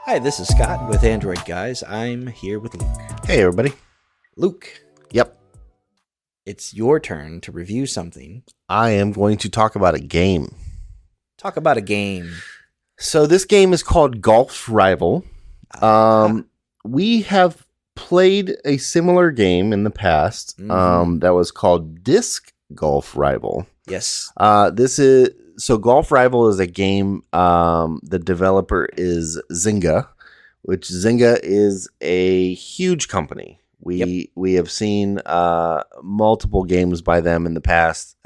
Hi, this is Scott with Android Guys. I'm here with Luke. Hey, everybody. Luke, Yep. it's your turn to review something. I am going to talk about a game. Talk about a game. So this game is called Golf Rival. We have played a similar game in the past that was called Disc Golf Rival. Yes. Golf Rival is a game. The developer is Zynga, which Zynga is a huge company. We have seen multiple games by them in the past.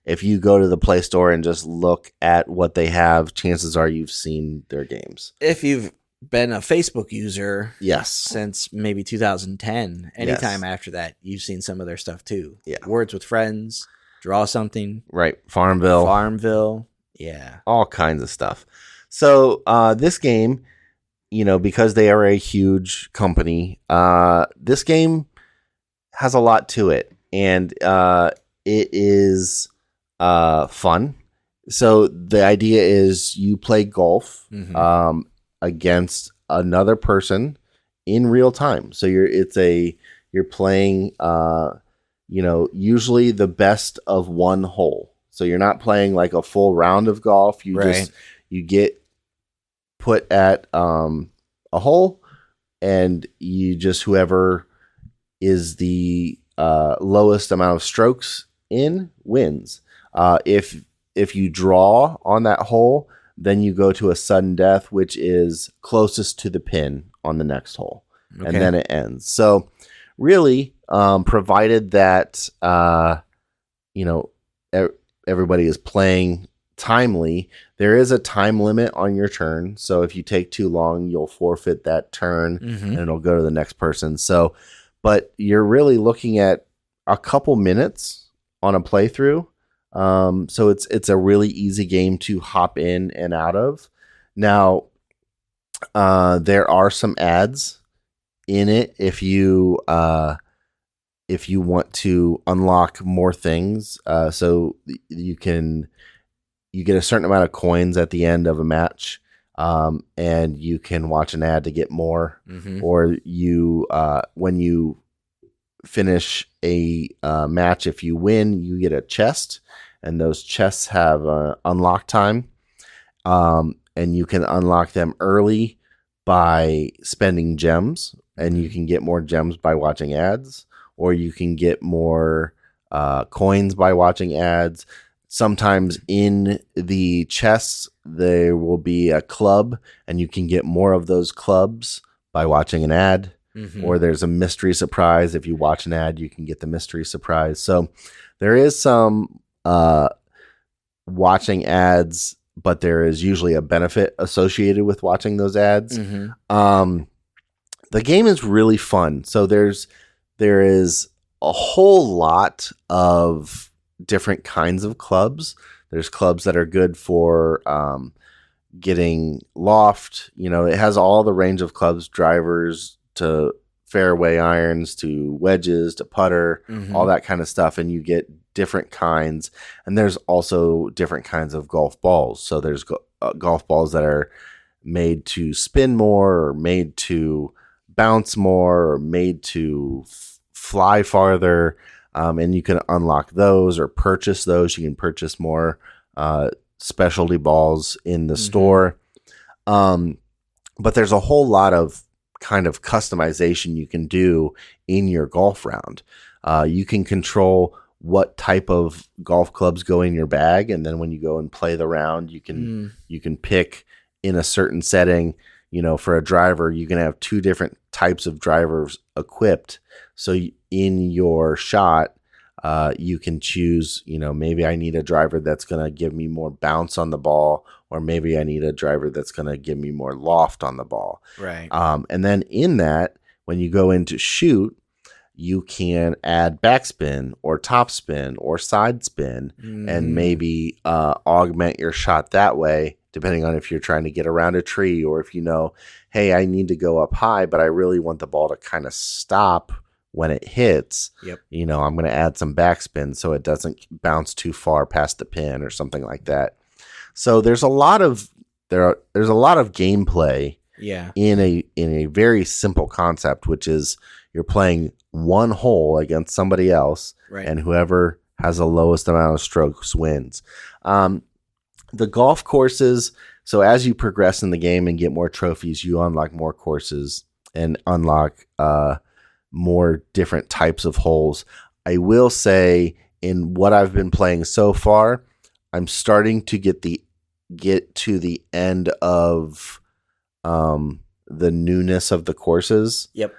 If you go to the Play Store and just look at what they have, chances are you've seen their games. If you've been a Facebook user Yes. since maybe 2010, anytime after that, you've seen some of their stuff too. Yeah. Words with Friends, Draw Something, Right. Farmville. Yeah. All kinds of stuff. So this game, because they are a huge company, this game has a lot to it, and it is fun. So the idea is you play golf against another person in real time. So you're playing usually the best of one hole. So you're not playing like a full round of golf. You get put at a hole, and whoever is the lowest amount of strokes in wins. If you draw on that hole, then you go to a sudden death, which is closest to the pin on the next hole, and then it ends. So really, provided that everybody is playing timely, there is a time limit on your turn. So if you take too long, you'll forfeit that turn and it'll go to the next person. So, but you're really looking at a couple minutes on a playthrough. So it's a really easy game to hop in and out of. Now, there are some ads in it if you want to unlock more things. So you get a certain amount of coins at the end of a match, and you can watch an ad to get more. Or when you finish a match, if you win, you get a chest, and those chests have unlock time, and you can unlock them early by spending gems, and you can get more gems by watching ads, or you can get more coins by watching ads. Sometimes in the chests, there will be a club, and you can get more of those clubs by watching an ad. Or there's a mystery surprise. If you watch an ad, you can get the mystery surprise. So there is some watching ads, but there is usually a benefit associated with watching those ads. The game is really fun. So there is a whole lot of different kinds of clubs. There's clubs that are good for getting loft. It has all the range of clubs, drivers to fairway irons to wedges to putter, all that kind of stuff. And you get different kinds. And there's also different kinds of golf balls. So there's golf balls that are made to spin more, or made to bounce more, or made to fly farther. And you can unlock those or purchase those. You can purchase more specialty balls in the store. But there's a whole lot of kind of customization you can do in your golf round. You can control what type of golf clubs go in your bag, and then when you go and play the round, you can pick in a certain setting. For a driver, you can have two different types of drivers equipped. So in your shot, you can choose, maybe I need a driver that's going to give me more bounce on the ball, or maybe I need a driver that's going to give me more loft on the ball. Right. And then in that, when you go in to shoot, you can add backspin or topspin or side spin and maybe augment your shot that way, depending on if you're trying to get around a tree, or if hey, I need to go up high, but I really want the ball to kind of stop when it hits. I'm going to add some backspin so it doesn't bounce too far past the pin or something like that. So there's a lot of gameplay Yeah. in a very simple concept, which is you're playing one hole against somebody else, Right. and whoever has the lowest amount of strokes wins. The golf courses, so as you progress in the game and get more trophies, you unlock more courses and unlock more different types of holes. I will say, in what I've been playing so far, I'm starting to get to the end of the newness of the courses. Yep.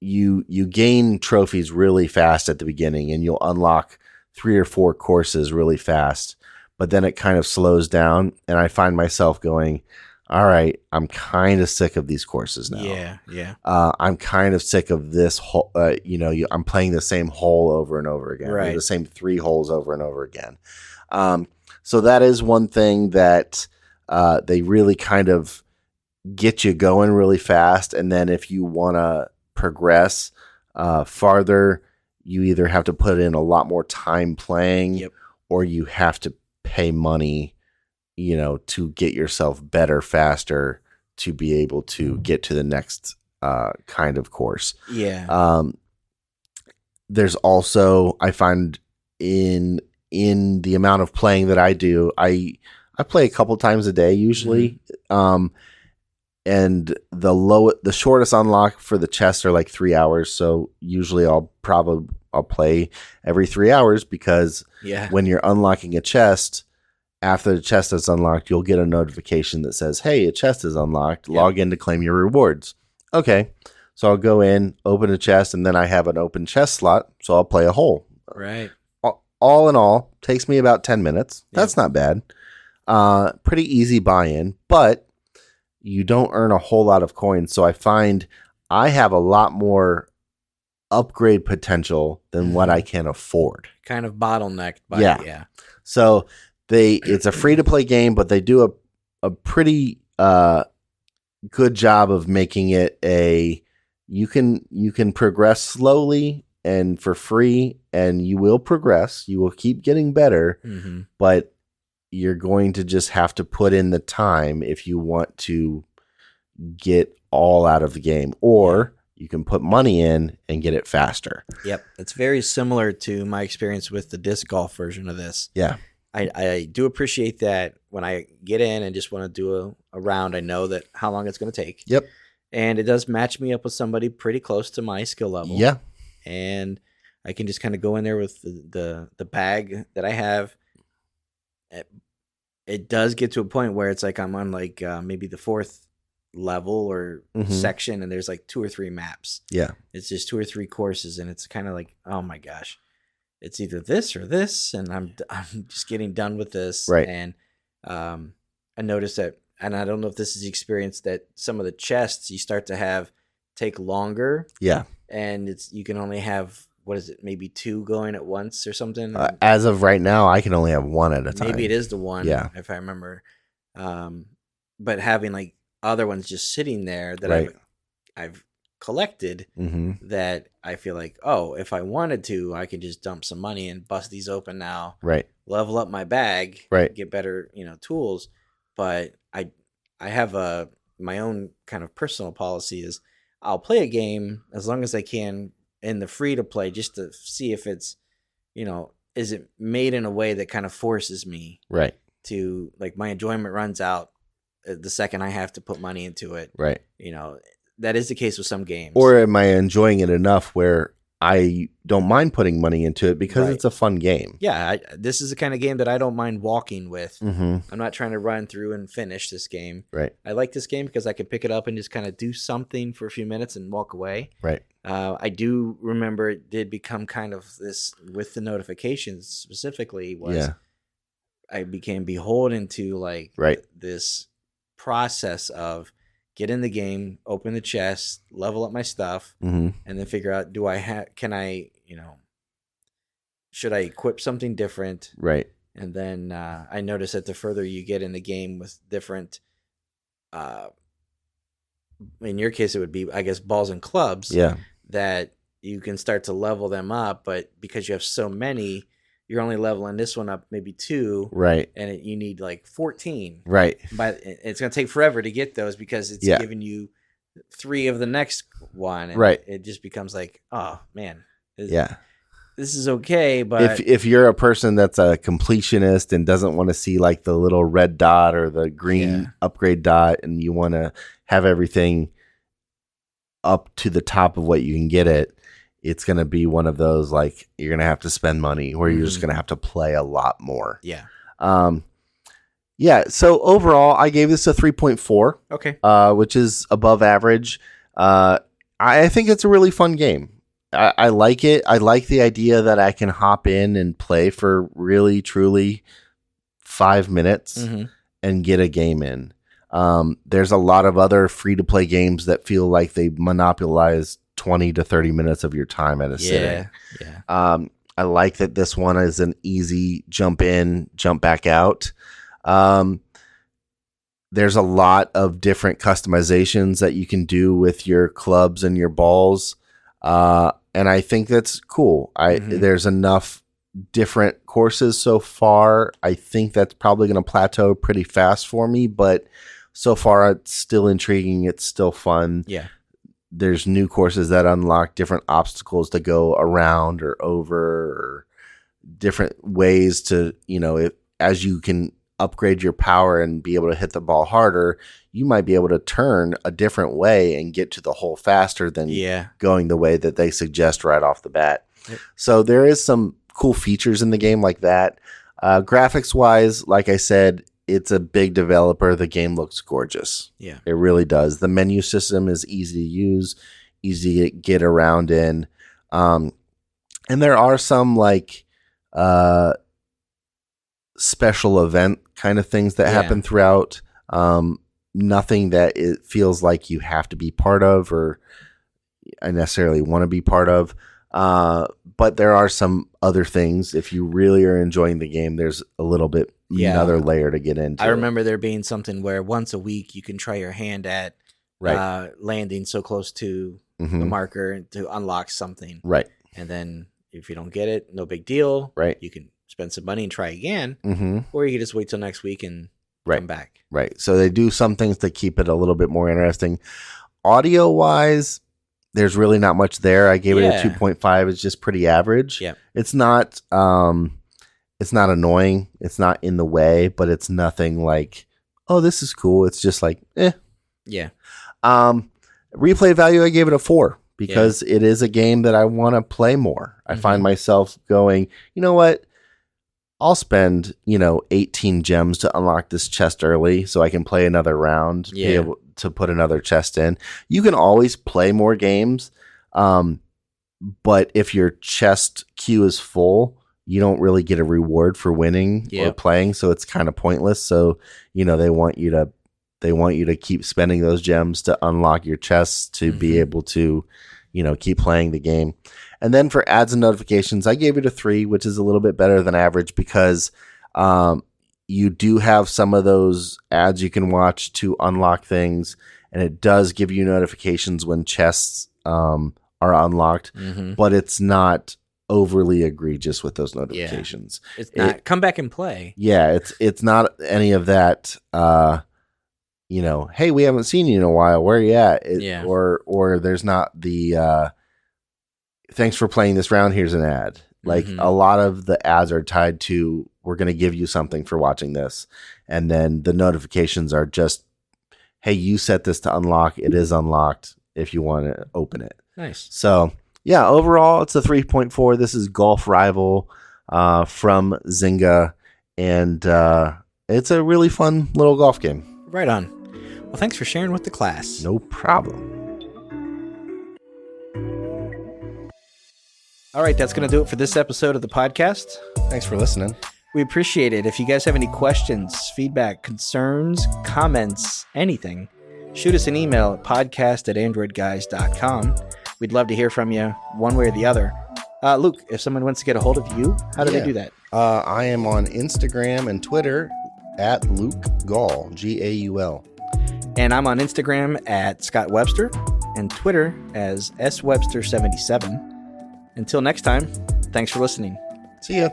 You gain trophies really fast at the beginning, and you'll unlock 3 or 4 courses really fast, but then it kind of slows down, and I find myself going, all right, I'm kind of sick of these courses now. Yeah. I'm kind of sick of this hole. I'm playing the same hole over and over again, right? Or the same 3 holes over and over again. So that is one thing that they really kind of get you going really fast, and then if you want to progress farther, you either have to put in a lot more time playing, yep. or you have to pay money, to get yourself better faster to be able to get to the next kind of course. Yeah. There's also, I find in the amount of playing that I do, I play a couple times a day usually. Mm-hmm. And the shortest unlock for the chest are like 3 hours. So usually I'll play every 3 hours, because when you're unlocking a chest, after the chest is unlocked, you'll get a notification that says, hey, a chest is unlocked. Yep. Log in to claim your rewards. Okay. So I'll go in, open a chest, and then I have an open chest slot. So I'll play a hole. Right. All in all, takes me about 10 minutes. Yep. That's not bad. Pretty easy buy-in, but you don't earn a whole lot of coins. So I find I have a lot more upgrade potential than what I can afford. Kind of bottlenecked. Yeah. So it's a free-to-play game, but they do a pretty good job of making it you can progress slowly and for free, and you will progress. You will keep getting better, mm-hmm. but you're going to just have to put in the time if you want to get all out of the game, or you can put money in and get it faster. Yep. It's very similar to my experience with the disc golf version of this. Yeah. I do appreciate that when I get in and just want to do a round, I know that how long it's going to take. Yep. And it does match me up with somebody pretty close to my skill level. Yeah. And I can just kind of go in there with the bag that I have. It does get to a point where it's like I'm on like maybe the 4th level or mm-hmm. section, and there's like 2 or 3 maps. Yeah. It's just 2 or 3 courses, and it's kind of like, oh my gosh. It's either this or this, and I'm just getting done with this. Right. And I noticed that, and I don't know if this is the experience, that some of the chests you start to take longer. Yeah. And you can only have, what is it, maybe 2 going at once or something? As of right now, I can only have 1 at a time. Maybe it is the 1, yeah. if I remember. But having like other ones just sitting there that right. I've collected, mm-hmm. that I feel like, oh, if I wanted to, I could just dump some money and bust these open now. Right. Level up my bag. Right. Get better, tools. But I have my own kind of personal policy is I'll play a game as long as I can in the free to play, just to see if it's, is it made in a way that kind of forces me. Right. To, like, my enjoyment runs out the second I have to put money into it. Right. That is the case with some games. Or am I enjoying it enough where I don't mind putting money into it because right. it's a fun game? Yeah, this is the kind of game that I don't mind walking with. Mm-hmm. I'm not trying to run through and finish this game. Right. I like this game because I can pick it up and just kind of do something for a few minutes and walk away. Right. I do remember it did become kind of this, with the notifications specifically, was I became beholden to like right. this process of get in the game, open the chest, level up my stuff, mm-hmm. and then figure out, should I equip something different? Right. And then I noticed that the further you get in the game with different, in your case, it would be, I guess, balls and clubs. Yeah. That you can start to level them up, but because you have so many, you're only leveling this one up maybe 2, right, and you need like 14. right. But it's going to take forever to get those because it's giving you 3 of the next one. And right. it just becomes like, oh man, this is okay. But if you're a person that's a completionist and doesn't want to see like the little red dot or the green upgrade dot, and you want to have everything up to the top of what you can get it's going to be one of those, like, you're going to have to spend money, or you're just going to have to play a lot more. Yeah. So overall, I gave this a 3.4. Okay. Which is above average. I think it's a really fun game. I like it. I like the idea that I can hop in and play for really, truly 5 minutes and get a game in. There's a lot of other free-to-play games that feel like they monopolize 20 to 30 minutes of your time at a sitting. Yeah. I like that this one is an easy jump in, jump back out. There's a lot of different customizations that you can do with your clubs and your balls. And I think that's cool. There's enough different courses so far. I think that's probably going to plateau pretty fast for me, but so far it's still intriguing. It's still fun. Yeah. There's new courses that unlock different obstacles to go around or over, or different ways to, as you can upgrade your power and be able to hit the ball harder, you might be able to turn a different way and get to the hole faster than going the way that they suggest right off the bat. Yep. So there is some cool features in the game like that. Graphics wise, like I said, it's a big developer. The game looks gorgeous. Yeah, it really does. The menu system is easy to use, easy to get around in. And there are some like special event kind of things that happen throughout. Nothing that it feels like you have to be part of, or I necessarily want to be part of. But there are some other things. If you really are enjoying the game, there's a little bit another layer to get into. I remember there being something where once a week you can try your hand at landing so close to the marker to unlock something. Right. And then if you don't get it, no big deal. Right. You can spend some money and try again, or you can just wait till next week and come back. Right. So they do some things to keep it a little bit more interesting. Audio wise, there's really not much there. I gave it a 2.5. It's just pretty average. Yeah. It's not annoying. It's not in the way, but it's nothing like, oh, this is cool. It's just like, eh. Yeah. Replay value, I gave it a 4 because it is a game that I want to play more. I find myself going, you know what? I'll spend, 18 gems to unlock this chest early so I can play another round, be able to put another chest in. You can always play more games, but if your chest queue is full, you don't really get a reward for winning or playing, so it's kind of pointless. So, they want you to keep spending those gems to unlock your chests to be able to, keep playing the game. And then for ads and notifications, I gave it a 3, which is a little bit better than average because you do have some of those ads you can watch to unlock things, and it does give you notifications when chests are unlocked, but it's not overly egregious with those notifications. Yeah. It's not come back and play. Yeah, it's not any of that. Hey, we haven't seen you in a while. Where are you at? Or there's not the thanks for playing this round. Here's an ad. Like a lot of the ads are tied to, we're going to give you something for watching this. And then the notifications are just, hey, you set this to unlock. It is unlocked if you want to open it. Nice. So yeah, overall it's a 3.4. This is Golf Rival from Zynga. And it's a really fun little golf game. Right on. Well, thanks for sharing with the class. No problem. All right, that's going to do it for this episode of the podcast. Thanks for listening. We appreciate it. If you guys have any questions, feedback, concerns, comments, anything, shoot us an email at podcast@AndroidGuys.com. We'd love to hear from you one way or the other. Luke, if someone wants to get a hold of you, how do they do that? I am on Instagram and Twitter at Luke Gaul, Gaul. And I'm on Instagram at Scott Webster and Twitter as SWebster77. Until next time, thanks for listening. See ya.